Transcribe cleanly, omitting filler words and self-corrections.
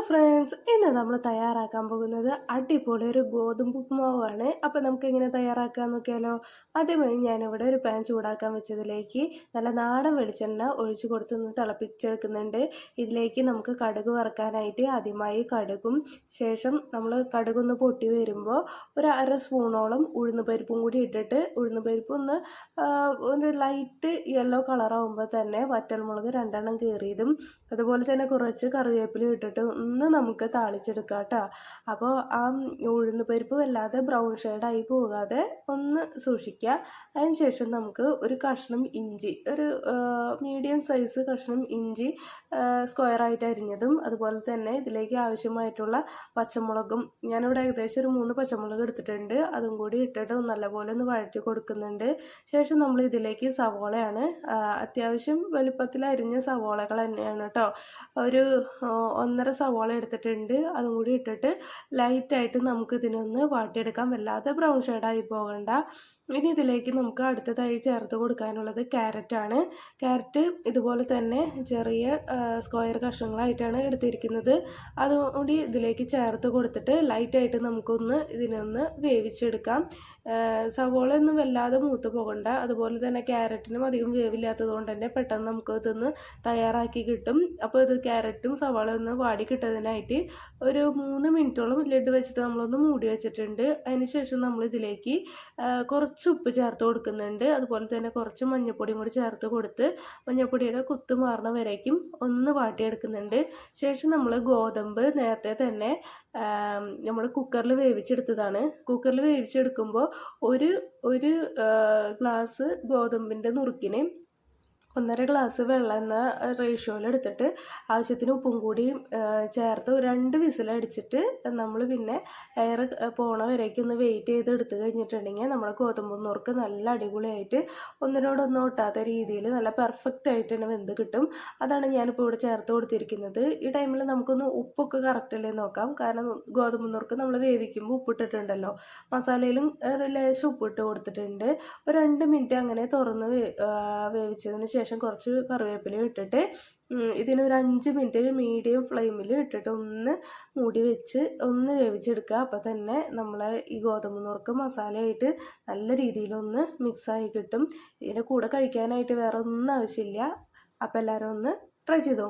Friends, ഇന്ന് നമ്മൾ തയ്യാറാക്കാൻ പോകുന്നത് അടിപൊളി ഒരു ഗോതമ്പ് ഉപ്പുമാവാണ്. അപ്പോൾ നമുക്ക് എങ്ങനെ തയ്യാറാക്കാൻ നോക്കിയാലോ. ആദ്യമായി ഞാനിവിടെ ഒരു പാൻ ചൂടാക്കാൻ വെച്ചതിലേക്ക് നല്ല നാടൻ വെളിച്ചെണ്ണ ഒഴിച്ചു കൊടുത്തൊന്ന് തിളപ്പിച്ചെടുക്കുന്നുണ്ട്. ഇതിലേക്ക് നമുക്ക് കടുക് വറുക്കാനായിട്ട് ആദ്യമായി കടുകും ശേഷം നമ്മൾ കടുകൊന്ന് പൊട്ടി വരുമ്പോൾ ഒരു അര സ്പൂണോളം ഉഴുന്ന് പരിപ്പും കൂടി ഇട്ടിട്ട് ഉഴുന്ന് പരിപ്പ് ഒരു ലൈറ്റ് യെല്ലോ കളറാകുമ്പോൾ തന്നെ വറ്റൽമുളക് 2 കീറിയതും അതുപോലെ തന്നെ കുറച്ച് കറിവേപ്പില ഇട്ടിട്ട് ഒന്ന് നമുക്ക് താളിച്ചെടുക്കാം കേട്ടോ. അപ്പോൾ ആ ഉഴുന്ന് പരിപ്പ് വല്ലാതെ ബ്രൗൺ ഷെയ്ഡായി പോകാതെ ഒന്ന് സൂക്ഷിക്കുക. അതിന് ശേഷം നമുക്ക് ഒരു കഷ്ണം ഇഞ്ചി, ഒരു മീഡിയം സൈസ് കഷ്ണം ഇഞ്ചി സ്ക്വയറായിട്ട് അരിഞ്ഞതും അതുപോലെ തന്നെ ഇതിലേക്ക് ആവശ്യമായിട്ടുള്ള പച്ചമുളകും ഞാനിവിടെ ഏകദേശം ഒരു 3 പച്ചമുളക് എടുത്തിട്ടുണ്ട്. അതും കൂടി ഇട്ടിട്ട് നല്ലപോലെ ഒന്ന് വഴറ്റി കൊടുക്കുന്നുണ്ട്. ശേഷം നമ്മൾ ഇതിലേക്ക് സവോളയാണ്, അത്യാവശ്യം വലുപ്പത്തിൽ അരിഞ്ഞ സവോളകൾ തന്നെയാണ് കേട്ടോ. ഒരു 1.5 സവോള എടുത്തിട്ടുണ്ട്. അതും കൂടി ഇട്ടിട്ട് ലൈറ്റായിട്ട് നമുക്ക് ഇതിനൊന്ന് വാട്ടിയെടുക്കാം, വല്ലാതെ ബ്രൗൺ ഷെയ്ഡായി പോകണ്ട. ഇനി ഇതിലേക്ക് നമുക്ക് അടുത്തതായി ചേർത്ത് കൊടുക്കാനുള്ളത് ക്യാരറ്റാണ്. ക്യാരറ്റ് ഇതുപോലെ തന്നെ ചെറിയ സ്ക്വയർ കഷ്ണങ്ങളായിട്ടാണ് എടുത്തിരിക്കുന്നത്. അതുകൂടി ഇതിലേക്ക് ചേർത്ത് കൊടുത്തിട്ട് ലൈറ്റായിട്ട് നമുക്കൊന്ന് ഇതിനൊന്ന് വേവിച്ചെടുക്കാം. സവോള ഒന്നും വല്ലാതെ മൂത്ത് പോകണ്ട. അതുപോലെ തന്നെ ക്യാരറ്റിനും അധികം വേവില്ലാത്തത് കൊണ്ട് തന്നെ പെട്ടെന്ന് നമുക്ക് ഇതൊന്ന് തയ്യാറാക്കി കിട്ടും. അപ്പോൾ ഇത് ക്യാരറ്റും സവാള ഒന്ന് വാടി കിട്ടുന്നതിനായിട്ട് ഒരു 3 മിനിറ്റോളം ലിഡ് വെച്ചിട്ട് നമ്മളൊന്ന് മൂടി വെച്ചിട്ടുണ്ട്. അതിന് ശേഷം നമ്മൾ ഇതിലേക്ക് കുറച്ച് ഉപ്പ് ചേർത്ത് കൊടുക്കുന്നുണ്ട്. അതുപോലെ തന്നെ കുറച്ച് മഞ്ഞൾപ്പൊടിയും കൂടി ചേർത്ത് കൊടുത്ത് മഞ്ഞൾപ്പൊടിയുടെ കുത്ത് മാറുന്ന വരേക്കും ഒന്ന് വാട്ടിയെടുക്കുന്നുണ്ട്. ശേഷം നമ്മൾ ഗോതമ്പ് നേരത്തെ തന്നെ നമ്മൾ കുക്കറിൽ വേവിച്ചെടുത്തതാണ്. കുക്കറിൽ വേവിച്ചെടുക്കുമ്പോൾ ഒരു ഗ്ലാസ് ഗോതമ്പിൻ്റെ നുറുക്കിന് 1.5 ഗ്ലാസ് വെള്ളം എന്ന റേഷ്യോയിൽ എടുത്തിട്ട് ആവശ്യത്തിന് ഉപ്പും കൂടി ചേർത്ത് 2 വിസിലടിച്ചിട്ട് നമ്മൾ പിന്നെ എയർ പോണ വരേക്കും ഒന്ന് വെയിറ്റ് ചെയ്ത് എടുത്ത് കഴിഞ്ഞിട്ടുണ്ടെങ്കിൽ നമ്മുടെ ഗോതമ്പ് നുറുക്ക് നല്ല അടിപൊളിയായിട്ട് ഒന്നിനോടൊന്നും ഒട്ടാത്ത രീതിയിൽ നല്ല പെർഫെക്റ്റ് ആയിട്ട് തന്നെ വെന്ത് കിട്ടും. അതാണ് ഞാനിപ്പോൾ ഇവിടെ ചേർത്ത് കൊടുത്തിരിക്കുന്നത്. ഈ ടൈമിൽ നമുക്കൊന്ന് ഉപ്പൊക്കെ കറക്റ്റല്ലേ നോക്കാം. കാരണം ഗോതമ്പ് നുറുക്ക് നമ്മൾ വേവിക്കുമ്പോൾ ഉപ്പിട്ടിട്ടുണ്ടല്ലോ, മസാലയിലും ലേശം ഉപ്പിട്ട് കൊടുത്തിട്ടുണ്ട്. ഒരു 2 മിനിറ്റ് അങ്ങനെ തുറന്ന് വേവിച്ചതിന് ശേഷം കുറച്ച് കറിവേപ്പില ഇട്ടിട്ട് ഇതിന് ഒരു 5 മിനിറ്റ് മീഡിയം ഫ്ലെയിമിൽ ഇട്ടിട്ട് ഒന്ന് മൂടി വെച്ച് ഒന്ന് വേവിച്ചെടുക്കുക. അപ്പോൾ തന്നെ നമ്മളെ ഈ ഗോതമ്പ് നുറുക്ക് മസാലയായിട്ട് നല്ല രീതിയിലൊന്ന് മിക്സായി കിട്ടും. ഇതിൻ്റെ കൂടെ കഴിക്കാനായിട്ട് വേറെ ഒന്നും ആവശ്യമില്ല. അപ്പോൾ എല്ലാവരും ഒന്ന് ട്രൈ ചെയ്തോ.